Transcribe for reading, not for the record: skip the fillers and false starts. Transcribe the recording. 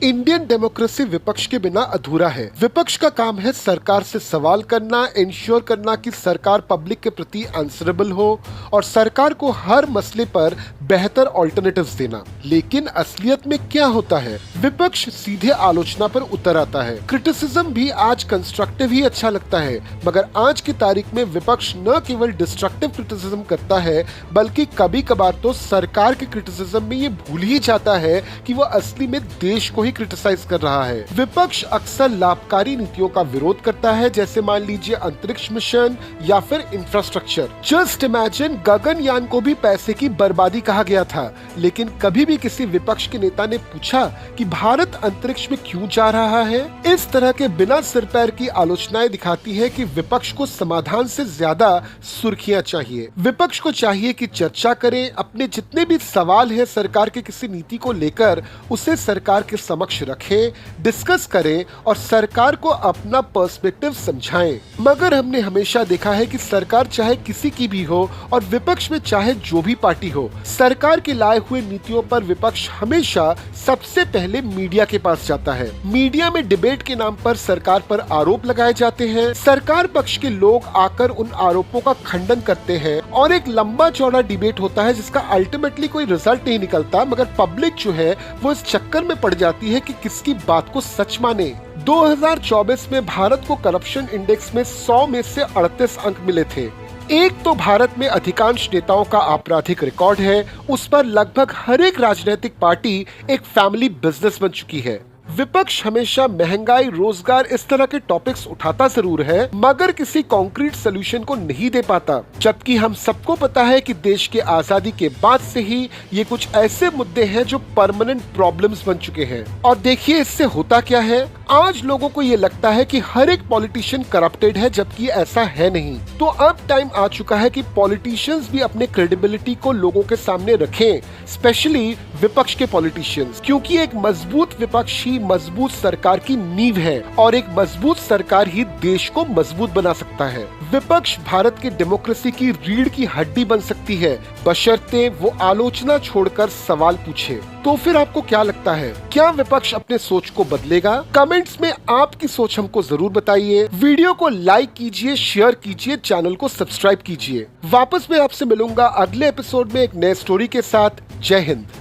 Indian democracy विपक्ष के बिना अधूरा है। विपक्ष का काम है सरकार से सवाल करना, इंश्योर करना कि सरकार पब्लिक के प्रति आंसरेबल हो और सरकार को हर मसले पर बेहतर ऑल्टरनेटिव्स देना। लेकिन असलियत में क्या होता है? विपक्ष सीधे आलोचना पर उतर आता है। क्रिटिसिज्म भी आज कंस्ट्रक्टिव ही अच्छा लगता है, मगर आज की तारीख में विपक्ष न केवल डिस्ट्रक्टिव क्रिटिसिज्म करता है, बल्कि कभी कभार तो सरकार के क्रिटिसिज्म में ये भूल ही जाता है कि वो असली में देश को ही क्रिटिसाइज कर रहा है। विपक्ष अक्सर लाभकारी नीतियों का विरोध करता है, जैसे मान लीजिए अंतरिक्ष मिशन या फिर इंफ्रास्ट्रक्चर। जस्ट इमेजिन, गगनयान को भी पैसे की बर्बादी कहा गया था, लेकिन कभी भी किसी विपक्ष के नेता ने पूछा कि भारत अंतरिक्ष में क्यों जा रहा है? इस तरह के बिना सिर पैर की आलोचनाएं दिखाती है कि विपक्ष को समाधान से ज्यादा सुर्खियां चाहिए। विपक्ष को चाहिए कि चर्चा करें, अपने जितने भी सवाल है सरकार के किसी नीति को लेकर उसे सरकार के समक्ष रखें, डिस्कस करें और सरकार को अपना पर्सपेक्टिव समझाएं। मगर हमने हमेशा देखा है कि सरकार चाहे किसी की भी हो और विपक्ष में चाहे जो भी पार्टी हो, सरकार के लाए हुए नीतियों पर विपक्ष हमेशा सबसे पहले मीडिया के पास जाता है। मीडिया में डिबेट के नाम पर सरकार पर आरोप लगाए जाते हैं। सरकार पक्ष के लोग आकर उन आरोपों का खंडन करते हैं और एक लंबा चौड़ा डिबेट होता है जिसका अल्टीमेटली कोई रिजल्ट नहीं निकलता, मगर पब्लिक जो है वो इस चक्कर में पड़ जाती है कि किसकी बात को सच माने। 2024 में भारत को करप्शन इंडेक्स में 100 में से 38 अंक मिले थे। एक तो भारत में अधिकांश नेताओं का आपराधिक रिकॉर्ड है, उस पर लगभग हर एक राजनीतिक पार्टी एक फैमिली बिजनेस बन चुकी है। विपक्ष हमेशा महंगाई, रोजगार इस तरह के टॉपिक्स उठाता जरूर है, मगर किसी कॉन्क्रीट सोल्यूशन को नहीं दे पाता। जबकि हम सबको पता है कि देश के आजादी के बाद से ही ये कुछ ऐसे मुद्दे हैं जो परमानेंट प्रॉब्लम्स बन चुके हैं। और देखिए इससे होता क्या है, आज लोगों को ये लगता है कि हर एक पॉलिटिशियन करप्टेड है, जबकि ऐसा है नहीं। तो अब टाइम आ चुका है कि पॉलिटिशियंस भी अपने क्रेडिबिलिटी को लोगों के सामने रखें, स्पेशली विपक्ष के पॉलिटिशियंस, क्योंकि एक मजबूत विपक्ष ही मजबूत सरकार की नींव है और एक मजबूत सरकार ही देश को मजबूत बना सकता है। विपक्ष भारत की डेमोक्रेसी की रीढ़ की हड्डी बन सकती है, बशर्ते वो आलोचना छोड़कर सवाल पूछे। तो फिर आपको क्या लगता है, क्या विपक्ष अपने सोच को बदलेगा? कमेंट्स में आपकी सोच हमको जरूर बताइए। वीडियो को लाइक कीजिए, शेयर कीजिए, चैनल को सब्सक्राइब कीजिए। वापस मैं आपसे मिलूंगा अगले एपिसोड में एक नए स्टोरी के साथ। जय हिंद।